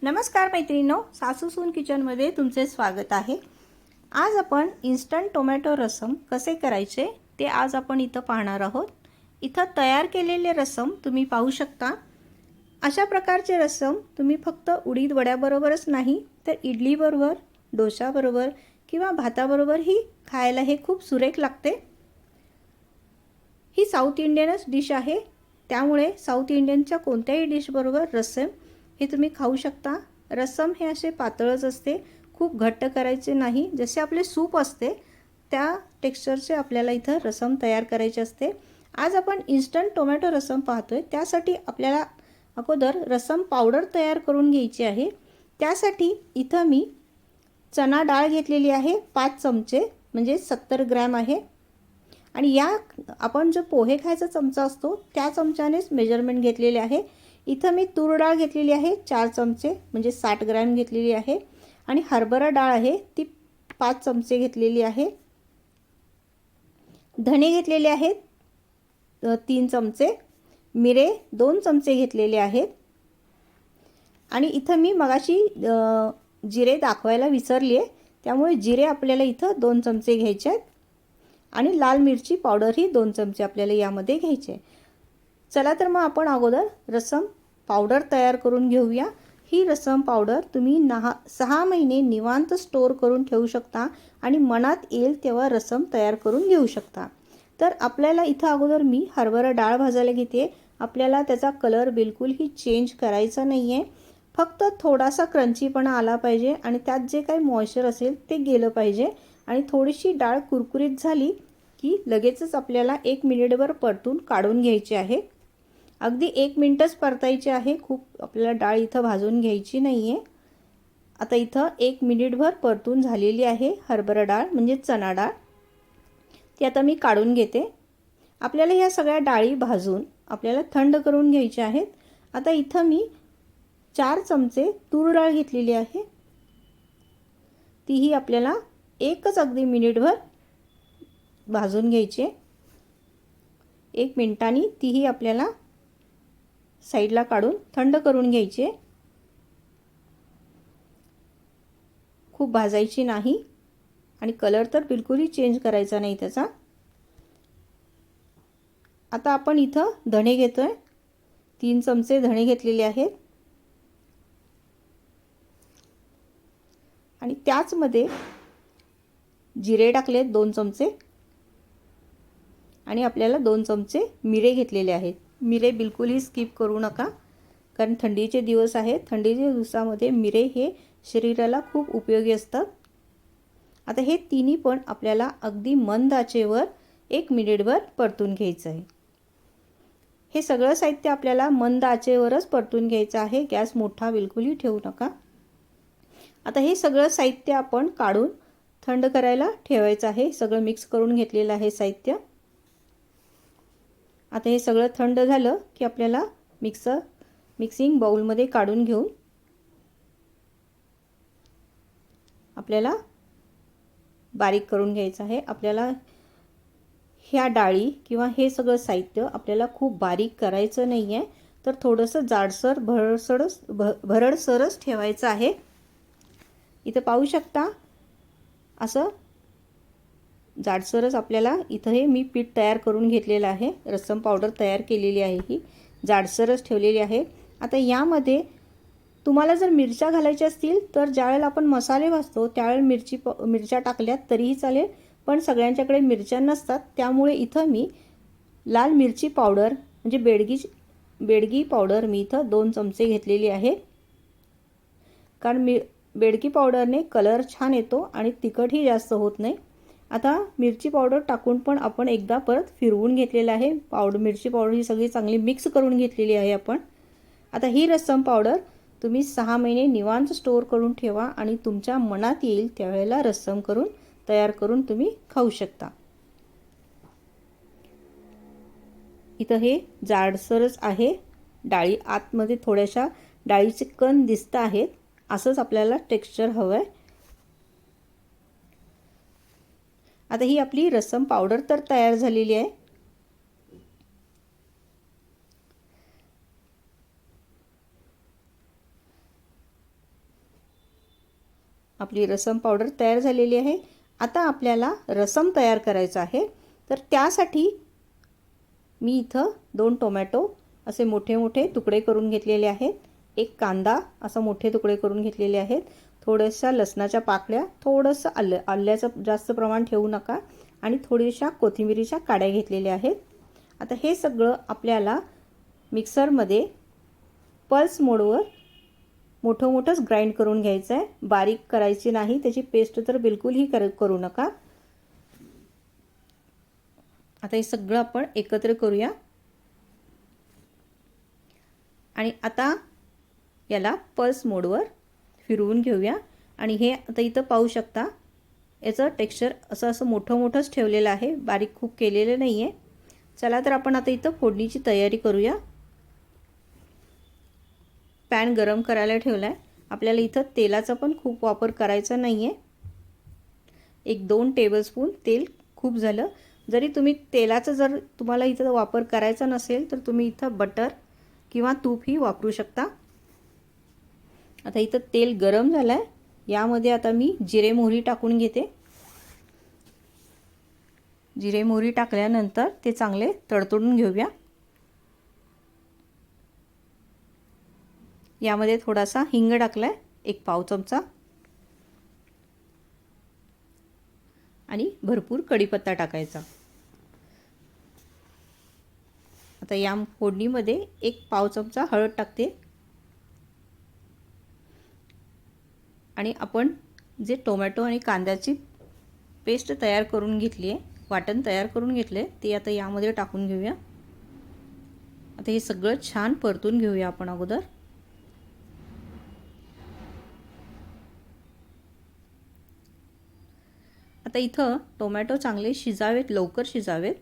नमस्कार मैत्रिणींनो, सासू सून किचनमध्ये तुमचे स्वागत आहे। आज आपण इन्स्टंट टोमॅटो रसम कसे करायचे ते आज आपण इथं पाहणार आहोत। इथं तयार केलेले रसम तुम्ही पाहू शकता। अशा प्रकारचे रसम तुम्ही फक्त उडीद वड्याबरोबरच नाही तर इडली बरोबर, डोसा बरोबर किंवा भाताबरोबर ही खायला हे खूप सुरेख लागते। ही साऊथ इंडियनच डिश आहे, त्यामुळे साऊथ इंडियनच्या कोणत्याही डिश बरोबर रसम हे तुम्ही खाऊ शकता। रसम हे असे पातळच असते, खूप घट्ट करायचे नाही। जसे आपले सूप असते त्या टेक्स्चरचे आपल्याला इथं रसम तयार करायचे असते। आज आपण इन्स्टंट टोमॅटो रसम पाहतोय, त्यासाठी आपल्याला अगोदर रसम पावडर तयार करून घ्यायची आहे। त्यासाठी इथं मी चना डाळ घेतलेली आहे 5 चमचे, म्हणजे 70 ग्रॅम आहे। आणि या आपण जो पोहे खायचा चमचा असतो त्या चमच्यानेच मेजरमेंट घेतलेले आहे। इथं मी तूर डाळ घेतलेली आहे 4 चमचे, म्हणजे 60 ग्रॅम घेतलेली आहे। आणि हरभरा डाळ आहे ती 5 चमचे घेतलेली आहे। धणे घेतलेले आहेत 3 चमचे, मिरे 2 चमचे घेतलेले आहेत। आणि इथं मी मगाशी जिरे दाखवायला विसरले, त्यामुळे जिरे आपल्याला इथं 2 चमचे घ्यायचे आहेत। आणि लाल मिरची पावडर ही 2 चमचे आपल्याला यामध्ये घ्यायचे। चला तर मग आपण अगोदर रसम पावडर तयार करून घेऊया। ही रसम पावडर तुम्ही 6 महिने निवांत स्टोर करून ठेवू शकता आणि मनात येईल तेव्हा रसम तयार करून घेऊ शकता। तर आपल्याला इथं अगोदर मी हरभरा डाळ भाजायला घेते। आपल्याला त्याचा कलर बिलकुलही चेंज करायचा नाही आहे, फक्त थोडासा क्रंचीपणा आला पाहिजे आणि त्यात जे काही मॉइश्चर असेल ते गेलं पाहिजे। आणि थोडीशी डाळ कुरकुरीत झाली की लगेचच आपल्याला 1 मिनिटभर परतून काढून घ्यायची आहे। अगदी 1 मिनिटच परतायची आहे, खूप आपल्याला डाळ इथं भाजून घ्यायची नाही आहे। आता इथं 1 मिनिटभर परतून झालेली आहे हरभरा डाळ, म्हणजे चना डाळ, ती आता मी काढून घेते। आपल्याला ह्या सगळ्या डाळी भाजून आपल्याला थंड करून घ्यायच्या आहेत। आता इथं मी 4 चमचे तूर डाळ घेतलेली आहे, तीही आपल्याला एकच अगदी मिनिटभर भाजून घ्यायची। 1 मिनिटांनी तीही आपल्याला साइडला काढून थंड करून घ्यायची। खूप भाजायची नाही आणि कलर तर बिलकुलही चेंज करायचा नाही त्याचा। आता आपण इथं धणे घेतोय, 3 चमचे धणे घेतलेले आहेत। आणि त्याचमध्ये जिरे टाकले 2 चमचे आणि आपल्याला 2 चमचे मिरे घेतलेले आहेत। मिरे बिलकुलही स्किप करू नका, कारण थंडीचे दिवस आहेत। थंडीच्या दिवसामध्ये मिरे हे शरीराला खूप उपयोगी असतात। आता हे तिन्ही पण आपल्याला अगदी मंद आचेवर 1 मिनिटभर परतून घ्यायचं आहे। हे सगळं साहित्य आपल्याला मंद आचेवरच परतून घ्यायचं आहे, गॅस मोठा बिलकुलही ठेवू नका। आता हे सगळं साहित्य आपण काढून थंड करायला ठेवायचं आहे। सगळं मिक्स करून घेतलेलं आहे साहित्य। आता हे सगळं थंड झालं की आपल्याला मिक्सिंग बाउलमध्ये काढून घेऊन आपल्याला बारीक करून घ्यायचं आहे। आपल्याला ह्या डाळी किंवा हे सगळं साहित्य आपल्याला खूप बारीक करायचं नाही आहे, तर थोडंसं जाडसर भरडसरच ठेवायचं आहे। इथं पाहू शकता असं जाडसरच आपल्याला इथं हे मी पीठ तयार करून घेतलेलं आहे। रसम पावडर तयार केलेली आहे, ही जाडसरच ठेवलेली आहे। आता यामध्ये तुम्हाला जर मिरच्या घालायच्या असतील तर ज्यावेळेला आपण मसाले भाजतो त्यावेळेला मिरच्या टाकल्यात तरीही चालेल, पण सगळ्यांच्याकडे मिरच्या नसतात, त्यामुळे इथं मी लाल मिरची पावडर म्हणजे बेडगी पावडर मी इथं 2 चमचे घेतलेली आहे। कारण बेडगी पावडरने कलर छान येतो आणि तिखटही जास्त होत नाही। आता मिरची पावडर टाकून पण आपण एकदा परत फिरवून घेतलेलं आहे। मिरची पावडर ही सगळी चांगली मिक्स करून घेतलेली आहे आपण। आता ही रसम पावडर तुम्ही 6 महिने निवांत स्टोर करून ठेवा आणि तुमच्या मनात येईल त्यावेळेला रसम तयार करून तुम्ही खाऊ शकता। इथं हे जाडसरच आहे, डाळी आतमध्ये थोड्याशा डाळीचे कण दिसत आहेत, असंच आपल्याला टेक्स्चर हवं आहे। आता ही आपली रसम पावडर तर तयार झालेली आहे। आपली रसम पावडर तयार झालेली आहे। आता आपल्याला रसम तयार करायचा आहे, तर त्यासाठी मी इथं 2 टोमॅटो असे मोठे मोठे तुकडे करून घेतलेले आहेत, एक कांदा असा मोठे तुकडे करून घेतलेले आहेत, थोड्याशा लसणाच्या पाकळ्या, थोडंसं आल्याचं जास्त प्रमाण ठेवू नका आणि थोड्याशा कोथिंबीरीच्या काड्या घेतलेल्या आहेत। आता हे सगळं आपल्याला मिक्सरमध्ये पल्स मोडवर मोठं मोठंच ग्राइंड करून घ्यायचं आहे, बारीक करायची नाही, त्याची पेस्ट तर बिलकुलही करू नका। आता हे सगळं आपण एकत्र करूया आणि आता याला पल्स मोडवर फिरवून घेऊया। आणि हे आता इथं पाहू शकता, याचं टेक्स्चर असं मोठं मोठंच ठेवलेलं आहे, बारीक खूप केलेलं नाही आहे। चला तर आपण आता इथं फोडणीची तयारी करूया। पॅन गरम करायला ठेवला आहे, आपल्याला इथं तेलाचा पण खूप वापर करायचा नाही आहे, 1-2 टेबलस्पून तेल खूप झालं। जरी तुम्ही तेलाचा जर तुम्हाला इथं वापर करायचा नसेल तर तुम्ही इथं बटर किंवा तूपही वापरू शकता। आता इथं तेल गरम झालं आहे, यामध्ये आता मी जिरे मोहरी टाकून घेते। जिरे मोहरी टाकल्यानंतर ते चांगले तडतडून घेऊया। यामध्ये थोडासा हिंग टाकलाय, 1 पाव चमचा, आणि भरपूर कढीपत्ता टाकायचा। आता या फोडणीमध्ये 1 पाव चमचा हळद टाकते आणि आपण जे टोमॅटो आणि कांद्याची पेस्ट तयार करून घेतली आहे, वाटण तयार करून घेतले, ते आता यामध्ये टाकून घेऊया। आता हे सगळं छान परतून घेऊया आपण अगोदर। आता इथं टोमॅटो चांगले शिजावेत, लवकर शिजावेत,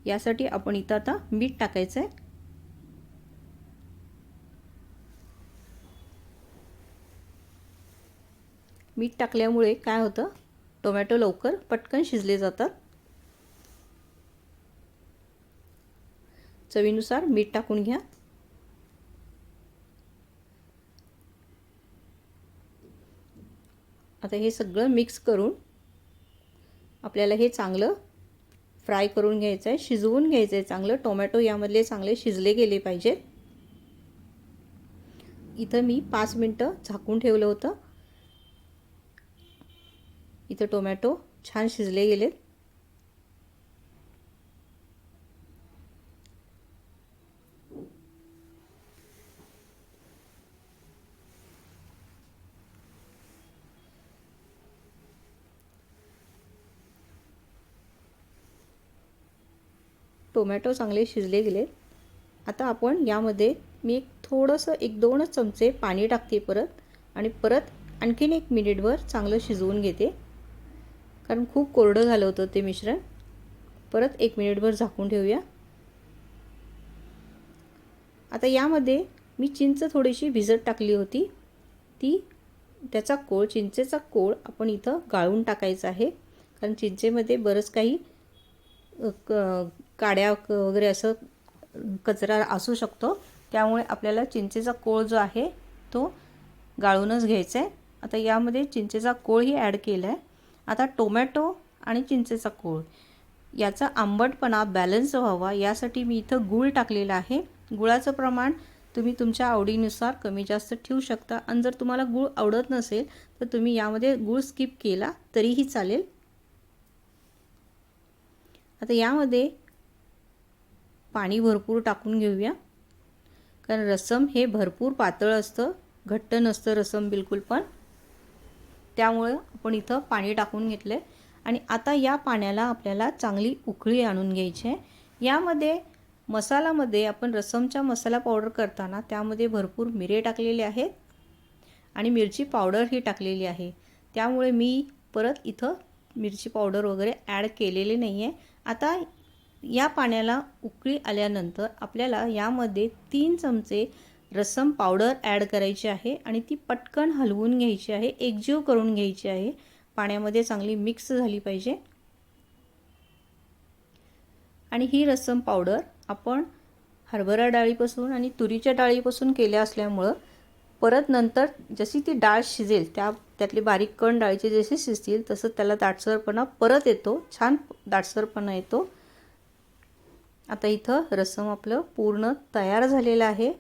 यासाठी आपण इथं आता मीठ टाकायचं आहे। मीठ टाकल्यामुळे काय होतं, टोमॅटो लवकर पटकन शिजले जातात। चवीनुसार मीठ टाकून घ्या। आता हे सगळं मिक्स करून आपल्याला हे चांगलं फ्राय करून घ्यायचं आहे, शिजवून घ्यायचं आहे चांगलं। टोमॅटो यामधले चांगले शिजले गेले पाहिजेत। इथं मी 5 मिनिटं झाकून ठेवलं होतं, इथं टोमॅटो छान शिजले गेलेत। टोमॅटो चांगले शिजले गेलेत। आता आपण यामध्ये मी थोडंसं 1-2 चमचे पाणी टाकते परत, आणि परत आणखीन 1 मिनिटभर चांगलं शिजवून घेते, कारण खूप कोरडं झालं होतं ते मिश्रण। परत 1 मिनिटभर झाकून ठेवूया। आता यामध्ये मी चिंच थोडीशी भिजत टाकली होती, त्याचा कोळ, चिंचेचा कोळ आपण इथं गाळून टाकायचा आहे, कारण चिंचेमध्ये बरंच काही काड्या वगैरे असं कचरा असू शकतो, त्यामुळे आपल्याला चिंचेचा कोळ जो आहे तो गाळूनच घ्यायचा आहे। आता यामध्ये चिंचेचा कोळही ॲड केला आहे। आता टोमॅटो आणि चिंचेचा कोळ याचा आंबटपणा बॅलन्स व्हावा यासाठी मी इथं गूळ टाकलेला आहे। गुळाचं प्रमाण तुम्ही तुमच्या आवडीनुसार कमी जास्त ठेवू शकता, आणि जर तुम्हाला गूळ आवडत नसेल तर तुम्ही यामध्ये गूळ स्किप केला तरीही चालेल। आता यामध्ये पाणी भरपूर टाकून घेऊया, कारण रसम हे भरपूर पातळ असतं, घट्ट नसतं रसम बिलकुल पण, त्यामुळे आपण इथं पाणी टाकून घेतले। आणि आता या पाण्याला आपल्याला चांगली उकळी आणून घ्यायची आहे। यामध्ये मसाल्यामध्ये आपण रसमचा मसाला पावडर करताना त्यामध्ये भरपूर मिरे टाकलेले आहेत आणि मिरची पावडर ही टाकलेली आहे, त्यामुळे मी परत इथं मिरची पावडर वगैरे ॲड केलेले नाही आहे। आता या पाण्याला उकळी आल्यानंतर आपल्याला यामध्ये 3 चमचे रसम पावडर ॲड करायची आहे आणि ती पटकन हलवून घ्यायची आहे, एकजीव करून घ्यायची आहे, पाण्यामध्ये चांगली मिक्स झाली पाहिजे। आणि ही रसम पावडर आपण हरभरा डाळीपासून आणि तुरीच्या डाळीपासून केल्या असल्यामुळं परत नंतर जशी ती डाळ शिजेल त्यातले बारीक कण डाळीचे जसे शिजतील तसं त्याला दाटसरपणा परत येतो, छान दाटसरपणा येतो. आता इथं रस्सम आपलं पूर्ण तयार झालेलं आहे.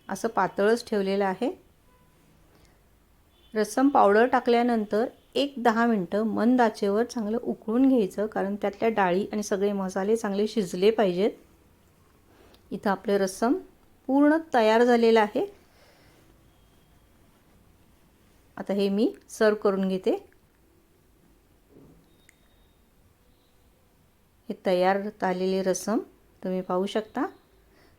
असं पातळच ठेवलेलं आहे. रस्सम पावडर टाकल्यानंतर 1-10 मिनटं मंद आचेवर चांगलं उकळून घ्यायचं, कारण त्यातल्या डाळी आणि सगळे मसाले चांगले शिजले पाहिजेत. इथं आपले रस्सम पूर्ण तयार झालेलं आहे. आता हे मी सर्व करून घेते. हे तयार झालेले रस्सम तुम्ही पाहू शकता.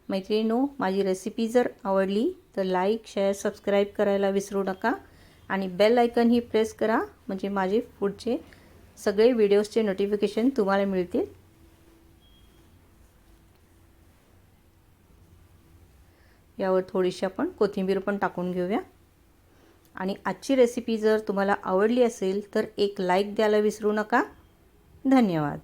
मैत्रिणींनो, माझी रेसिपी जर आवडली तर लाईक, शेअर, सबस्क्राईब करायला विसरू नका आणि बेल आयकन ही प्रेस करा, म्हणजे माझे पुढचे सगळे व्हिडिओजचे नोटिफिकेशन तुम्हाला मिळतील. यावर थोडीशी आपण कोथिंबीर पण टाकून घेऊया. आणि आजची रेसिपी जर तुम्हाला आवडली असेल तर एक लाईक द्यायला विसरू नका. धन्यवाद.